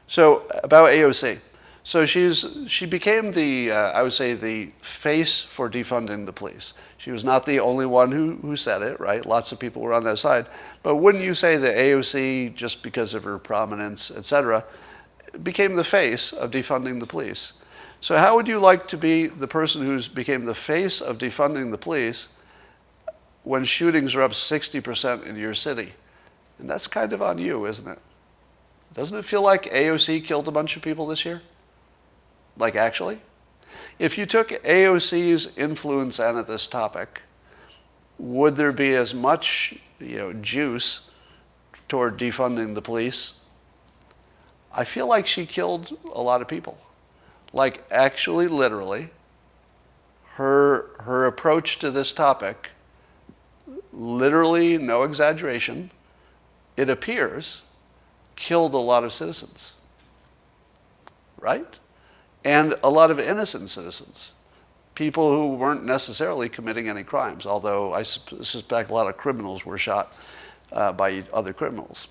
So about AOC. So she became the, I would say, the face for defunding the police. She was not the only one who said it, right? Lots of people were on that side. But wouldn't you say that AOC, just because of her prominence, etc., became the face of defunding the police? So how would you like to be the person who's became the face of defunding the police when shootings are up 60% in your city? And that's kind of on you, isn't it? Doesn't it feel like AOC killed a bunch of people this year? Like, actually? If you took AOC's influence onto this topic, would there be as much, juice toward defunding the police, I feel like she killed a lot of people. Like actually, literally, her approach to this topic, literally, no exaggeration, it appears, killed a lot of citizens, right? And a lot of innocent citizens, people who weren't necessarily committing any crimes, although I suspect a lot of criminals were shot by other criminals.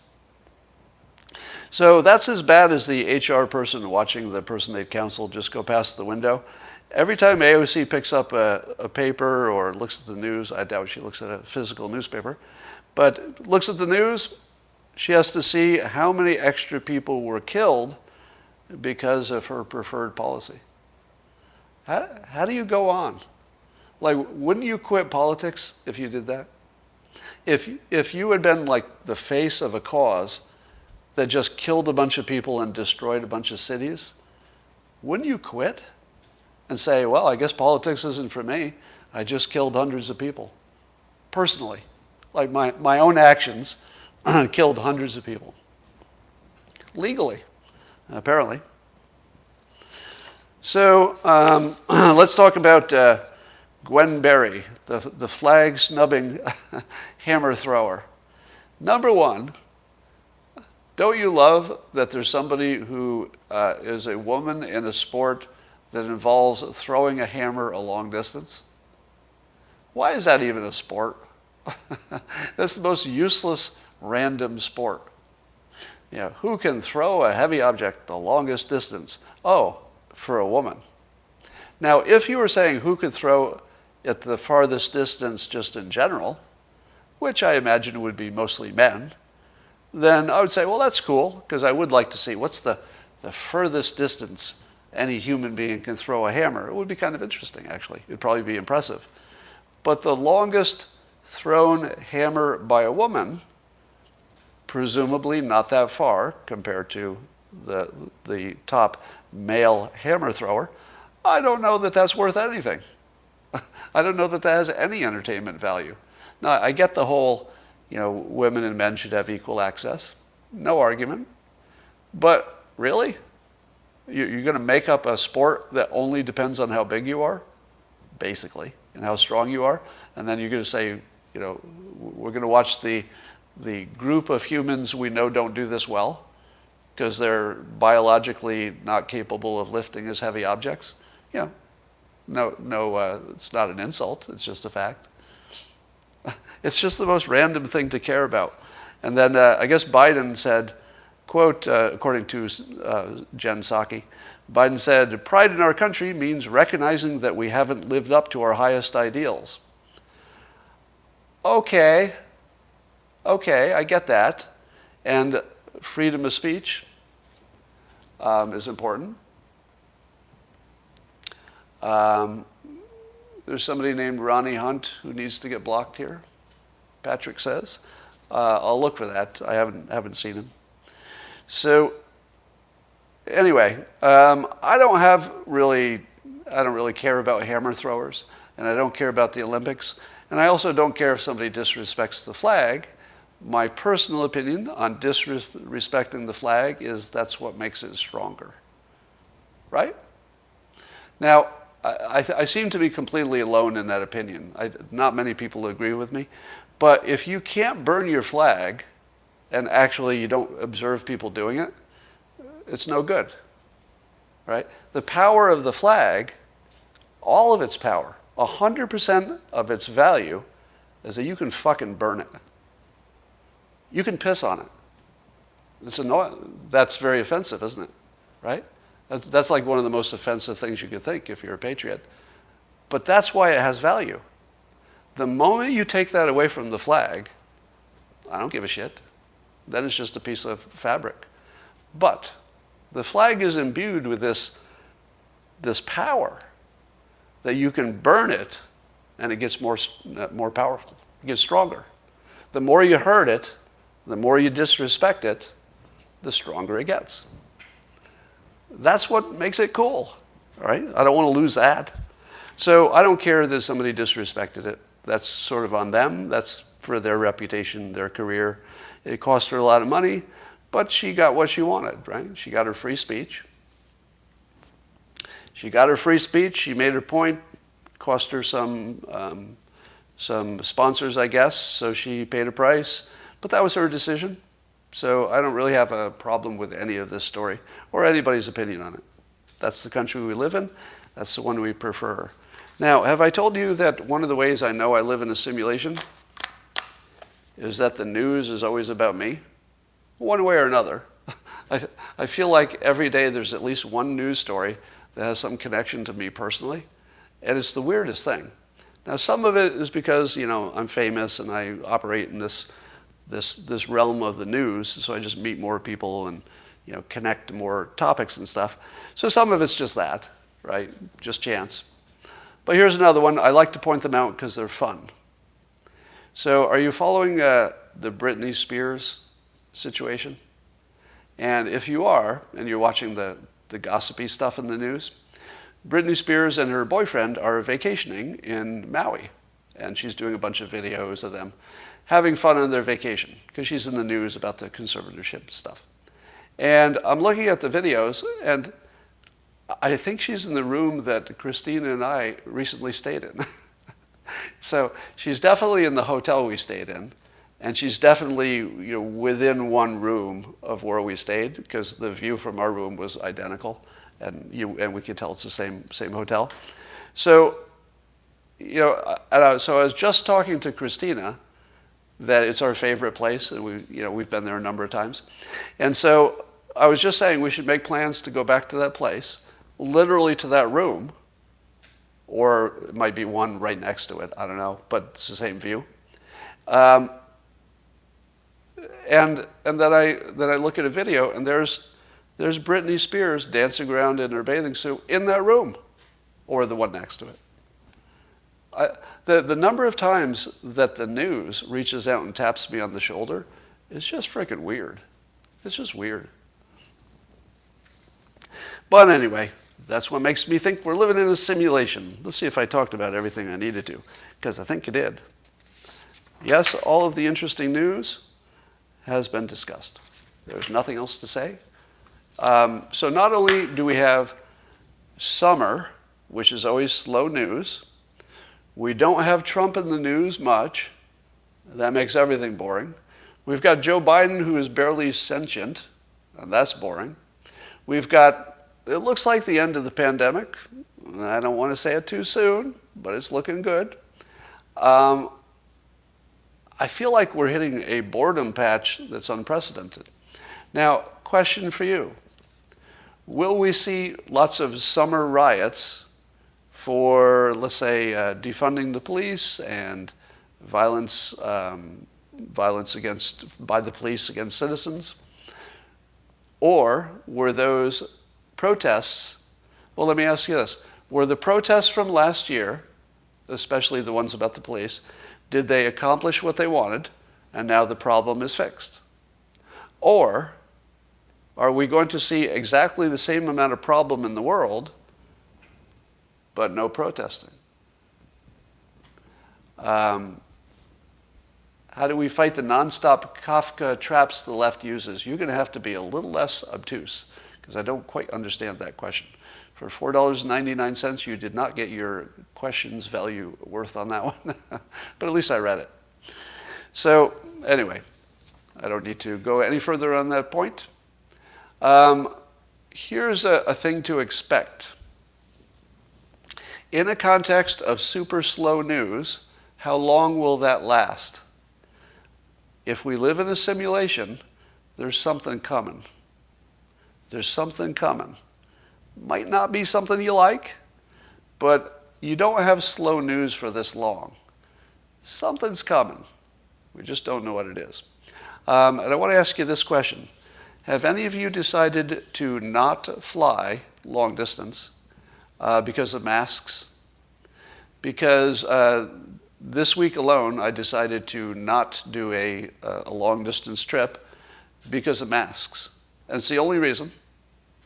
So that's as bad as the HR person watching the person they'd counseled just go past the window. Every time AOC picks up a paper or looks at the news, I doubt she looks at a physical newspaper, but looks at the news, she has to see how many extra people were killed because of her preferred policy. How do you go on? Like, wouldn't you quit politics if you did that? If you had been like the face of a cause that just killed a bunch of people and destroyed a bunch of cities, wouldn't you quit and say, well, I guess politics isn't for me. I just killed hundreds of people. Personally. Like my own actions killed hundreds of people. Legally, apparently. So let's talk about Gwen Berry, the flag-snubbing hammer thrower. Number one, don't you love that there's somebody who is a woman in a sport that involves throwing a hammer a long distance? Why is that even a sport? That's the most useless, random sport. You know, who can throw a heavy object the longest distance? Oh, for a woman. Now, if you were saying who could throw at the farthest distance just in general, which I imagine would be mostly men, then I would say, well, that's cool, because I would like to see what's the furthest distance any human being can throw a hammer. It would be kind of interesting, actually. It would probably be impressive. But the longest thrown hammer by a woman, presumably not that far compared to the top male hammer thrower, I don't know that that's worth anything. I don't know that that has any entertainment value. Now, I get the whole, women and men should have equal access. No argument. But really? You're going to make up a sport that only depends on how big you are, basically, and how strong you are, and then you're going to say, we're going to watch the group of humans we know don't do this well because they're biologically not capable of lifting as heavy objects. No, it's not an insult. It's just a fact. It's just the most random thing to care about. And then I guess Biden said, quote, according to Jen Psaki, Biden said, "Pride in our country means recognizing that we haven't lived up to our highest ideals." Okay, I get that. And freedom of speech is important. There's somebody named Ronnie Hunt who needs to get blocked here, Patrick says. I'll look for that. I haven't seen him. So anyway, I don't really care about hammer throwers, and I don't care about the Olympics, and I also don't care if somebody disrespects the flag. My personal opinion on disrespecting the flag is that's what makes it stronger, right? Now, I seem to be completely alone in that opinion. Not many people agree with me, but if you can't burn your flag, and actually you don't observe people doing it, it's no good, right? The power of the flag, all of its power, 100% of its value, is that you can fucking burn it. You can piss on it. It's annoying. That's very offensive, isn't it? Right? That's like one of the most offensive things you could think if you're a patriot. But that's why it has value. The moment you take that away from the flag, I don't give a shit. Then it's just a piece of fabric. But the flag is imbued with this power that you can burn it and it gets more powerful. It gets stronger. The more you hurt it, the more you disrespect it, the stronger it gets. That's what makes it cool, all right? I don't want to lose that. So I don't care that somebody disrespected it. That's sort of on them. That's for their reputation, their career. It cost her a lot of money, but she got what she wanted, right? She got her free speech. She made her point, cost her some sponsors, I guess, so she paid a price, but that was her decision. So I don't really have a problem with any of this story or anybody's opinion on it. That's the country we live in. That's the one we prefer. Now, have I told you that one of the ways I know I live in a simulation is that the news is always about me? One way or another. I feel like every day there's at least one news story that has some connection to me personally, and it's the weirdest thing. Now, some of it is because, I'm famous and I operate in this realm of the news, so I just meet more people and, connect to more topics and stuff. So some of it's just that, right? Just chance. But here's another one. I like to point them out because they're fun. So are you following the Britney Spears situation? And if you are, and you're watching the gossipy stuff in the news, Britney Spears and her boyfriend are vacationing in Maui. And she's doing a bunch of videos of them having fun on their vacation because she's in the news about the conservatorship stuff. And I'm looking at the videos, and I think she's in the room that Christina and I recently stayed in. So she's definitely in the hotel we stayed in, and she's definitely within one room of where we stayed because the view from our room was identical, and we could tell it's the same hotel. So so I was just talking to Christina that it's our favorite place, and we've been there a number of times, and so I was just saying we should make plans to go back to that place, literally to that room, or it might be one right next to it. I don't know, but it's the same view. And then I look at a video, and there's Britney Spears dancing around in her bathing suit in that room, or the one next to it. The number of times that the news reaches out and taps me on the shoulder is just freaking weird. It's just weird. But anyway, that's what makes me think we're living in a simulation. Let's see if I talked about everything I needed to, because I think I did. Yes, all of the interesting news has been discussed. There's nothing else to say. So not only do we have summer, which is always slow news, we don't have Trump in the news much. That makes everything boring. We've got Joe Biden, who is barely sentient, and that's boring. We've got, it looks like the end of the pandemic. I don't want to say it too soon, but it's looking good. I feel like we're hitting a boredom patch that's unprecedented. Now, question for you. Will we see lots of summer riots for, let's say, defunding the police and violence by the police against citizens? Or were those protests, well, let me ask you this. Were the protests from last year, especially the ones about the police, did they accomplish what they wanted and now the problem is fixed? Or are we going to see exactly the same amount of problem in the world, but no protesting? How do we fight the nonstop Kafka traps the left uses? You're going to have to be a little less obtuse, because I don't quite understand that question. For $4.99, you did not get your question's value worth on that one. But at least I read it. So anyway, I don't need to go any further on that point. Here's a thing to expect. In a context of super slow news, how long will that last? If we live in a simulation, there's something coming. There's something coming. Might not be something you like, but you don't have slow news for this long. Something's coming. We just don't know what it is. And I want to ask you this question. Have any of you decided to not fly long distance because of masks? Because this week alone, I decided to not do a long distance trip because of masks. And it's the only reason.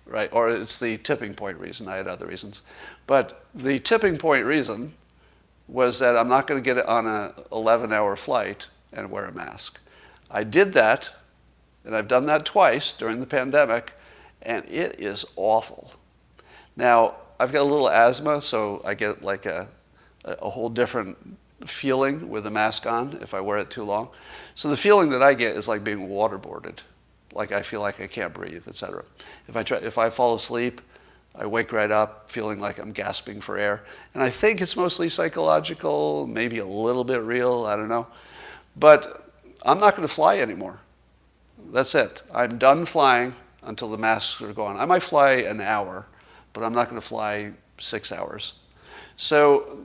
Right, or it's the tipping point reason. I had other reasons. But the tipping point reason was that I'm not going to get on an 11-hour flight and wear a mask. I did that, and I've done that twice during the pandemic, and it is awful. Now, I've got a little asthma, so I get like a whole different feeling with the mask on if I wear it too long. So the feeling that I get is like being waterboarded, like I feel like I can't breathe, etc. If I fall asleep, I wake right up feeling like I'm gasping for air. And I think it's mostly psychological, maybe a little bit real, I don't know. But I'm not going to fly anymore. That's it. I'm done flying until the masks are gone. I might fly an hour, but I'm not going to fly 6 hours. So,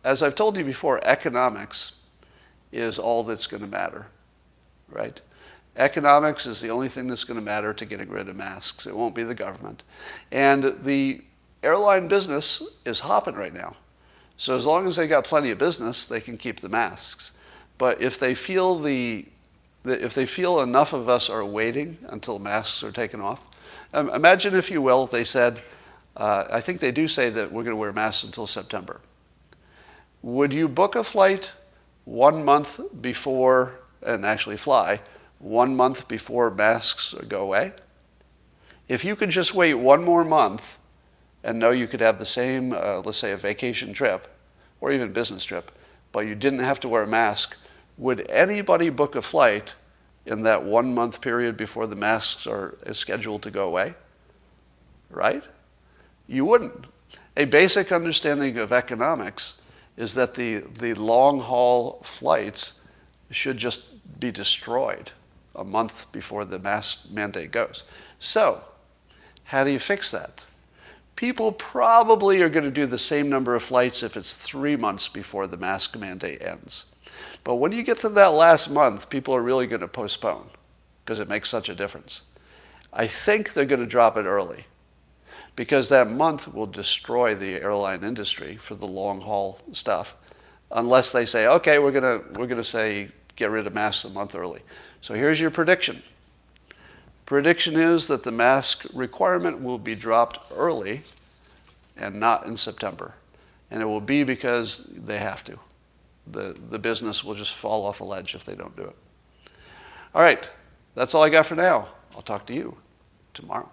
as I've told you before, economics is all that's going to matter, right? Economics is the only thing that's going to matter to getting rid of masks. It won't be the government. And the airline business is hopping right now. So as long as they got plenty of business, they can keep the masks. But if they feel enough of us are waiting until masks are taken off, imagine, if you will, they said, I think they do say that we're going to wear masks until September. Would you book a flight 1 month before, and actually fly 1 month before masks go away? If you could just wait 1 more month and know you could have the same, let's say a vacation trip or even business trip, but you didn't have to wear a mask, would anybody book a flight in that 1 month period before the masks are scheduled to go away? Right? You wouldn't. A basic understanding of economics is that the long haul flights should just be destroyed a month before the mask mandate goes. So, how do you fix that? People probably are going to do the same number of flights if it's 3 months before the mask mandate ends. But when you get to that last month, people are really going to postpone because it makes such a difference. I think they're going to drop it early because that month will destroy the airline industry for the long haul stuff, unless they say, okay, we're going to say get rid of masks a month early. So here's your prediction. Prediction is that the mask requirement will be dropped early and not in September. And it will be because they have to. The business will just fall off a ledge if they don't do it. All right, that's all I got for now. I'll talk to you tomorrow.